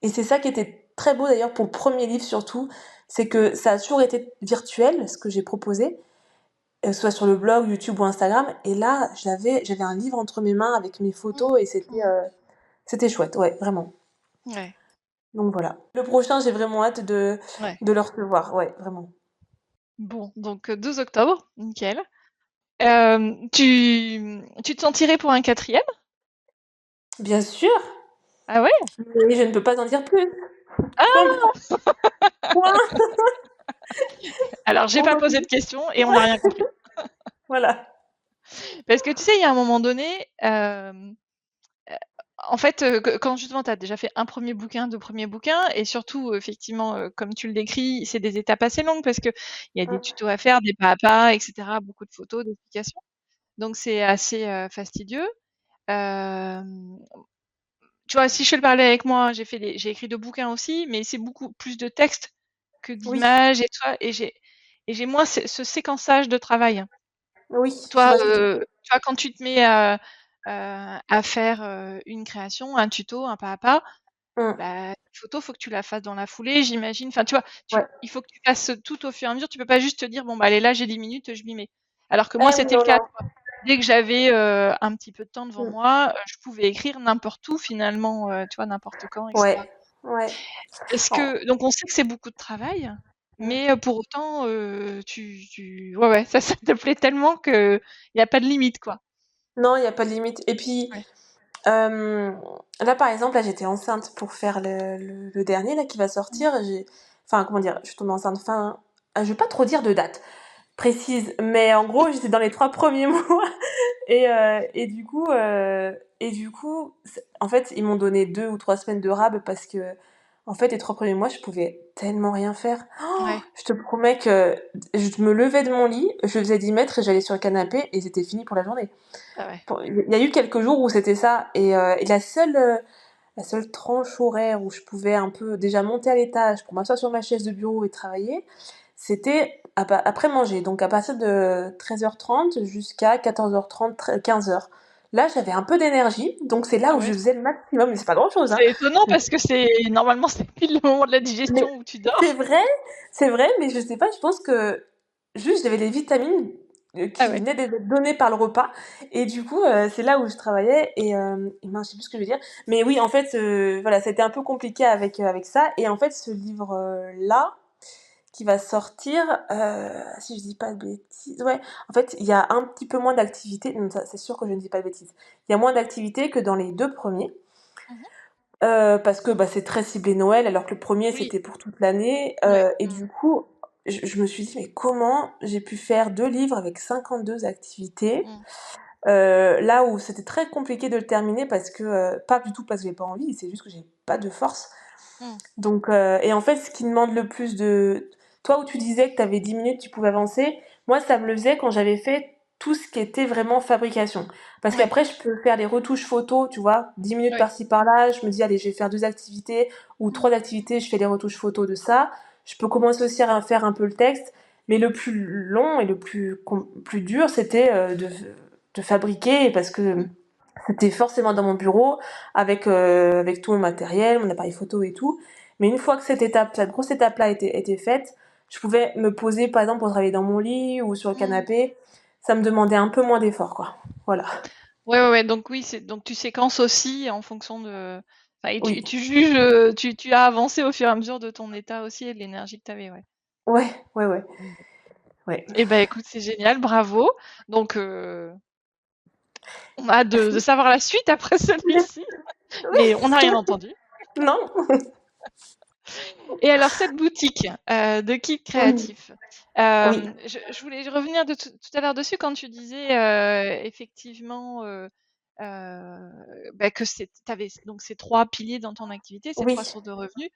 c'est ça qui était très beau d'ailleurs pour le premier livre surtout, c'est que ça a toujours été virtuel, ce que j'ai proposé, soit sur le blog, YouTube ou Instagram. Et là, j'avais un livre entre mes mains avec mes Mmh. photos et Mmh. c'était chouette, ouais, vraiment. Ouais. Donc voilà. Le prochain, j'ai vraiment hâte Ouais. de le recevoir, ouais, vraiment. Bon, donc 12 octobre, nickel. Tu te sentirais pour un quatrième? Bien sûr, Ah ouais? mais je ne peux pas en dire plus. Point. Ah! Point. Alors j'ai On pas en posé de questions et on n'a rien compris. Voilà. Parce que tu sais, il y a un moment donné, en fait, quand justement tu as déjà fait un premier bouquin, 2 premiers bouquins et surtout, effectivement, comme tu le décris, c'est des étapes assez longues parce qu'il y a des Mm. tutos à faire, des pas à pas et cetera, beaucoup de photos, d'explications. Donc c'est assez, fastidieux. Hem, Tu vois, si je fais le parallèle avec moi, j'ai écrit 2 bouquins aussi, mais c'est beaucoup plus de texte que Oui, d'images et tout ça et j'ai moins ce séquençage de travail. oui, je Toi, vois ce que tu veux. tu vois, quand tu te mets, à faire, une création, un tuto, un pas à pas, Mm. bah, la photo, faut que tu la fasses dans la foulée, j'imagine. Enfin, tu vois, Ouais. il faut que tu fasses tout au fur et à mesure. Tu peux pas juste te dire: «Bon, bah, allez, là, j'ai 10 minutes, je m'y mets». Alors que moi, Eh oui, c'était le non, cas, non. tu vois? Dès que j'avais, un petit peu de temps devant Mm. moi, je pouvais écrire n'importe où finalement, tu vois, n'importe quand et Ouais, cetera. ouais. Est-ce Oh. que donc on sait que c'est beaucoup de travail, Mm. mais pour autant, ouais, ouais, ça te plaît tellement qu'il y a pas de limite, quoi. Non, il y a pas de limite. Et puis, Ouais. là, par exemple, là, j'étais enceinte pour faire le dernier là qui va Mmh. sortir. Enfin, comment dire, je suis tombée enceinte fin. Je vais pas trop dire de date précise, mais en gros, j'étais dans les 3 premiers mois. Et du coup, en fait, ils m'ont donné 2 ou 3 semaines de rab parce que, en fait, les 3 premiers mois, je pouvais tellement rien faire. Oh, Ouais. je te promets que je me levais de mon lit, je faisais 10 mètres et j'allais sur le canapé et c'était fini pour la journée. Ah ouais. Il y a eu quelques jours où c'était ça. Et la seule tranche horaire où je pouvais un peu déjà monter à l'étage pour m'asseoir sur ma chaise de bureau et travailler, c'était après manger. Donc à partir de 13h30 jusqu'à 14h30, 15h. Là, j'avais un peu d'énergie, donc c'est là Ah où je ouais. faisais le maximum. Mais c'est pas grand-chose, hein. C'est étonnant parce que c'est normalement, c'est pile le moment de la Mais digestion où tu c'est dors. vrai, c'est vrai, mais je sais pas, je pense que juste j'avais des vitamines. Ah qui ouais. venait d'être donné par le repas. Et du coup, c'est là où je travaillais et mince, je sais plus ce que je veux dire. Mais oui, en fait, voilà, c'était un peu compliqué avec ça. Et en fait, ce livre-là, qui va sortir, si je dis pas de bêtises, ouais, en fait, il y a un petit peu moins d'activités. Non, ça, c'est sûr que je ne dis pas de bêtises. Il y a moins d'activités que dans les 2 premiers. Mhm. Parce que bah, c'est très ciblé Noël, alors que le premier Oui. c'était pour toute l'année. Ouais. Et du coup, je me suis dit, mais comment j'ai pu faire 2 livres avec 52 activités, Mm. là où c'était très compliqué de le terminer parce que, pas du tout parce que j'ai pas envie, c'est juste que j'ai pas de force. Mm. Donc, et en fait, ce qui demande le plus de... Toi, où tu disais que tu avais 10 minutes, tu pouvais avancer, moi, ça me le faisait quand j'avais fait tout ce qui était vraiment fabrication. Parce Ouais. qu'après, je peux faire des retouches photos, tu vois, 10 minutes Ouais. par-ci par-là, je me dis, allez, je vais faire 2 activités ou Mm. 3 activités, je fais des retouches photos de ça. Je peux commencer aussi à faire un peu le texte, mais le plus long et le plus dur, c'était de fabriquer, parce que c'était forcément dans mon bureau, avec tout mon matériel, mon appareil photo et tout. Mais une fois que cette grosse étape-là était faite, je pouvais me poser, par exemple, pour travailler dans mon lit ou sur le Mm. canapé. Ça me demandait un peu moins d'effort, quoi. Voilà. Ouais, ouais, ouais. Donc oui, donc tu séquences aussi en fonction de. Enfin, et Oui. tu juges, tu as avancé au fur et à mesure de ton état aussi et de l'énergie que tu avais, ouais. Ouais, ouais, ouais, ouais. Eh ben écoute, c'est génial, bravo. Donc on a hâte de Merci. savoir la suite après celui-ci, mais on n'a rien entendu. Non? Et alors cette boutique de kits Oui, créatifs, oui. je voulais revenir tout à l'heure dessus quand tu disais effectivement bah, que tu avais donc ces 3 piliers dans ton activité, ces 3 Oui. sources de revenus.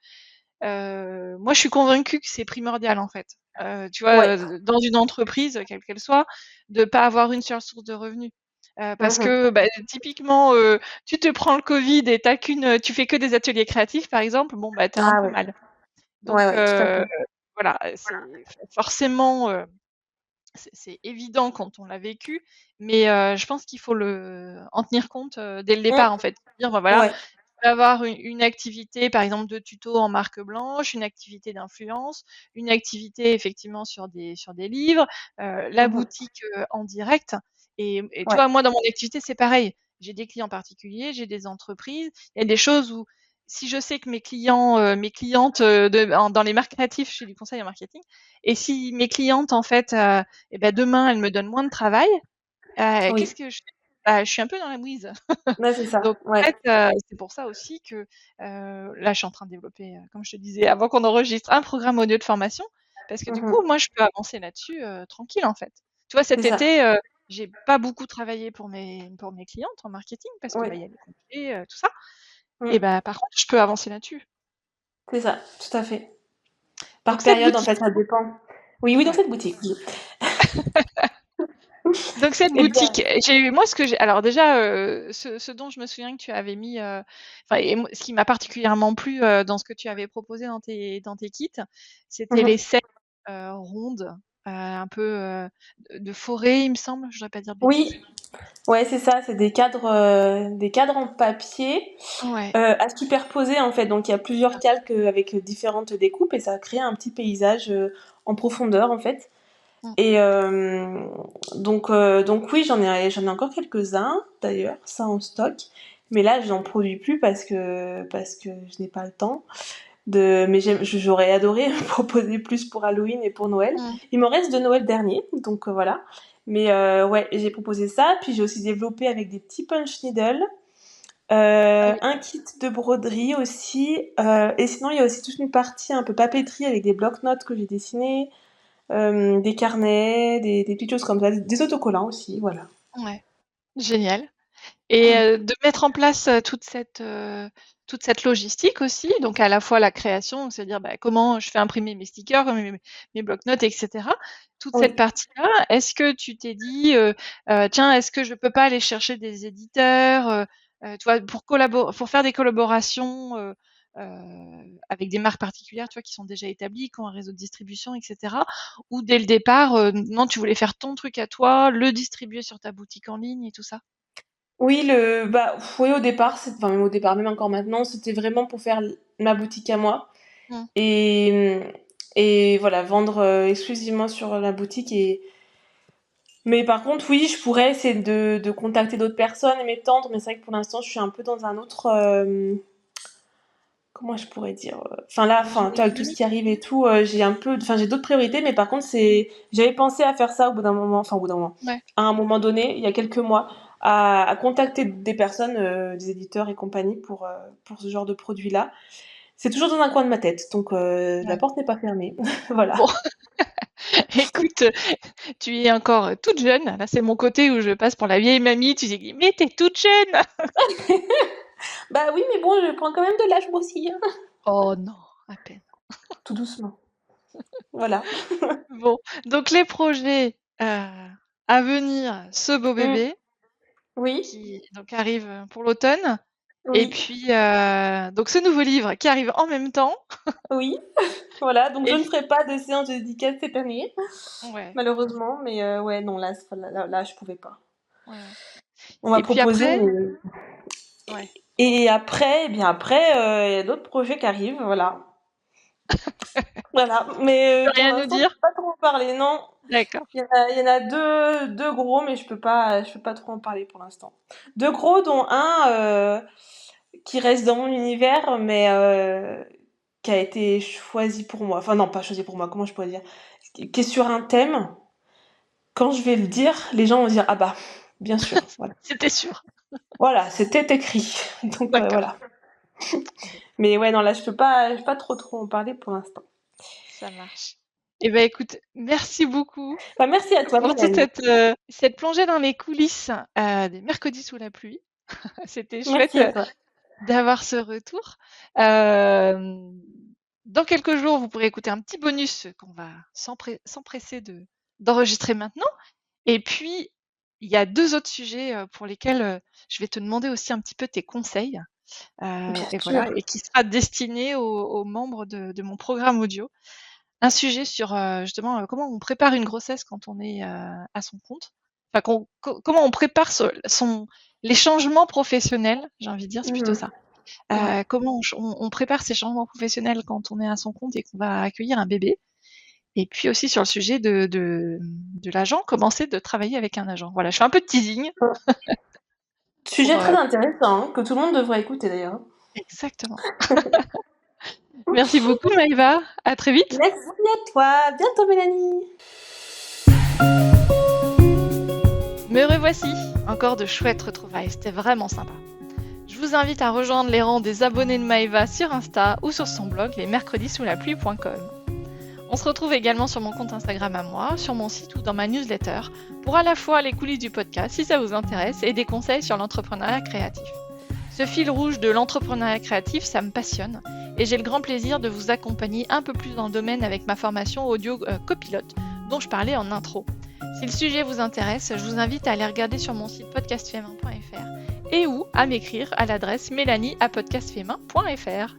Moi, je suis convaincue que c'est primordial en fait. Tu vois, Ouais. dans une entreprise, quelle qu'elle soit, de pas avoir une seule source de revenus. Parce Mhm. que bah, typiquement, tu te prends le Covid et tu fais que des ateliers créatifs, par exemple, bon bah t'es un Ah peu ouais. mal. Ouais, Donc ouais, tout à fait. voilà, c'est forcément, c'est évident quand on l'a vécu, mais je pense qu'il faut en tenir compte dès le départ en Mm. fait. Dire bah voilà, Ouais. je vais avoir une activité par exemple de tuto en marque blanche, une activité d'influence, une activité effectivement sur des livres, la Mhm. boutique en direct. Et tu Ouais. vois, moi dans mon activité c'est pareil. J'ai des clients particuliers, j'ai des entreprises. Il y a des choses où si je sais que mes clients, mes clientes dans les marques créatives, je fais du conseil en marketing, et si mes clientes en fait, et ben demain elles me donnent moins de travail, qu'est-ce Oui. que je fais? Bah, je suis un peu dans la mouise. Ouais, c'est Donc ça. en Ouais. fait, c'est pour ça aussi que, là, je suis en train de développer, comme je te disais avant qu'on enregistre, un programme audio de formation parce que du coup, Mhm. moi, je peux avancer là-dessus, tranquille, en fait. Tu vois, C'est cet ça. été, j'ai pas beaucoup travaillé pour mes clientes en marketing parce que, Oui. bah, il y a les congés, tout ça et Mm. bah, par contre, je peux avancer là-dessus. C'est ça, tout à fait. Donc Par cette période, en boutique fait, ça dépend. Oui, oui, dans ouais. cette boutique, oui. Donc cette Eh bien, boutique, j'ai eu moi ce que j'ai alors déjà, ce dont je me souviens que tu avais mis, enfin et moi ce qui m'a particulièrement plu, dans ce que tu avais proposé dans tes kits, c'était les mhm. scènes, rondes, un peu, de forêt, il me semble, je voudrais pas dire de bêtises. Oui, ouais, c'est ça, c'est des cadres en papier Ouais, à superposer en fait. Donc il y a plusieurs calques avec différentes découpes et ça crée un petit paysage en profondeur en fait. mmh, Et donc oui, j'en ai encore quelques-uns d'ailleurs, ça en stock. Mais là, je n'en produis plus parce que je n'ai pas le temps. Mais j'aurais adoré proposer plus pour Halloween et pour Noël. mmh. Il me reste de Noël dernier, donc voilà. Mais ouais, j'ai proposé ça. Puis j'ai aussi développé avec des petits punch needles. Ah oui, Un kit de broderie aussi. Et sinon, il y a aussi toute une partie un peu papeterie avec des blocs-notes que j'ai dessinés, des carnets, des petites choses comme ça, des autocollants aussi, voilà. ouais, génial. Et de mettre en place, toute cette logistique aussi, donc à la fois la création, c'est-à-dire, bah, comment je fais imprimer mes stickers, mes blocs-notes et cetera. Toute cette Oui. partie-là, est-ce que tu t'es dit, «Tiens, est-ce que je peux pas aller chercher des éditeurs?» Tu vois, pour faire des collaborations, avec des marques particulières, tu vois, qui sont déjà établies, qui ont un réseau de distribution et cetera? Ou dès le départ, non, tu voulais faire ton truc à toi, le distribuer sur ta boutique en ligne et tout ça? Oui, oui, au départ, enfin, même au départ, même encore maintenant, c'était vraiment pour faire ma boutique à moi. Mmh. Et, et voilà, vendre exclusivement sur la boutique. Mais par contre, oui, je pourrais essayer de contacter d'autres personnes et m'étendre, mais c'est vrai que pour l'instant, je suis un peu dans un autre, comment je pourrais dire? Enfin là, Dans une tu vois, avec tout ce dynamique. qui arrive et tout, j'ai d'autres priorités, mais par contre, j'avais pensé à faire ça au bout d'un moment, Ouais. à un moment donné, il y a quelques mois, à contacter des personnes, des éditeurs et compagnie pour ce genre de produit-là. C'est toujours dans un coin de ma tête, donc la Ouais. porte n'est pas fermée. Voilà. Bon, écoute, tu es encore toute jeune. Là, c'est mon côté où je passe pour la vieille mamie. Tu dis, mais t'es toute jeune! Bah oui, mais bon, je prends quand même de l'âge moi aussi, hein. Oh non, à peine. Tout doucement. Voilà. Bon, donc les projets à venir, ce beau Mmh. bébé Oui, qui donc arrive pour l'automne, et oui, puis donc ce nouveau livre qui arrive en même temps. oui. Voilà, donc je Et ne puis, ferai pas de séance de dédicace cette année, ouais, malheureusement, mais ouais, non, là, je pouvais pas. ouais, ouais. On m'a Et puis proposé, après, mais ouais, et après, eh bien après, il y a d'autres projets qui arrivent, voilà. Voilà, tu mais peux pour rien nous l'instant, je dire? peux pas trop en parler, non. D'accord. Il y en a 2 gros, mais je peux pas trop en parler pour l'instant. 2 gros, dont un, qui reste dans mon univers, mais qui a été choisi pour moi. Enfin non, pas choisi pour moi, comment je pourrais dire? Qui est sur un thème. Quand je vais le dire, les gens vont dire: «Ah bah, bien sûr», voilà. C'était sûr. Voilà, c'était écrit, donc D'accord. voilà. Bon, Mais ouais, non, là, je peux pas trop en parler pour l'instant. ça marche. Eh ben écoute, merci beaucoup Bah, merci à toi, pour toute Mélanie. cette plongée dans les coulisses des mercredis sous la pluie. C'était chouette Merci à toi. d'avoir ce retour. Euh, Dans quelques jours, vous pourrez écouter un petit bonus qu'on va s'empresser d'enregistrer maintenant. Et puis, il y a 2 autres sujets pour lesquels je vais te demander aussi un petit peu tes conseils. Bien Et voilà, sûr. et qui sera destiné aux membres de mon programme audio. Un sujet sur justement comment on prépare une grossesse quand on est à son compte. Enfin, comment on prépare les changements professionnels, j'ai envie de dire, c'est plutôt Mmh. ça. Ouais. Comment on prépare ces changements professionnels quand on est à son compte et qu'on va accueillir un bébé. Et puis aussi sur le sujet de l'agent, commencer de travailler avec un agent. Voilà, je fais un peu de teasing Sujet pour très intéressant, hein, que tout le monde devrait écouter d'ailleurs. exactement. Merci beaucoup Maëva, à très vite. Merci à toi. À bientôt, Mélanie. Me revoici, encore de chouettes retrouvailles, c'était vraiment sympa. Je vous invite à rejoindre les rangs des abonnés de Maëva sur Insta ou sur son blog lesmercredisousLaPluie.com. On se retrouve également sur mon compte Instagram à moi, sur mon site ou dans ma newsletter pour à la fois les coulisses du podcast si ça vous intéresse et des conseils sur l'entrepreneuriat créatif. Ce fil rouge de l'entrepreneuriat créatif, ça me passionne et j'ai le grand plaisir de vous accompagner un peu plus dans le domaine avec ma formation audio copilote dont je parlais en intro. Si le sujet vous intéresse, je vous invite à aller regarder sur mon site podcastfemin.fr et ou à m'écrire à l'adresse mélanie@podcastfemin.fr.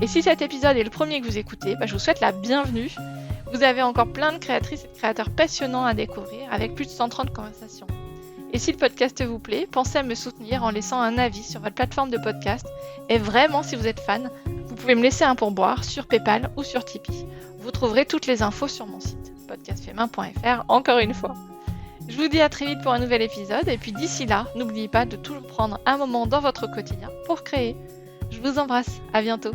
Et si cet épisode est le premier que vous écoutez, je vous souhaite la bienvenue. Vous avez encore plein de créatrices et de créateurs passionnants à découvrir avec plus de 130 conversations. Et si le podcast vous plaît, pensez à me soutenir en laissant un avis sur votre plateforme de podcast. Et vraiment, si vous êtes fan, vous pouvez me laisser un pourboire sur PayPal ou sur Tipeee. Vous trouverez toutes les infos sur mon site, podcastfemin.fr, encore une fois. Je vous dis à très vite pour un nouvel épisode. Et puis d'ici là, n'oubliez pas de toujours prendre un moment dans votre quotidien pour créer. Je vous embrasse, à bientôt.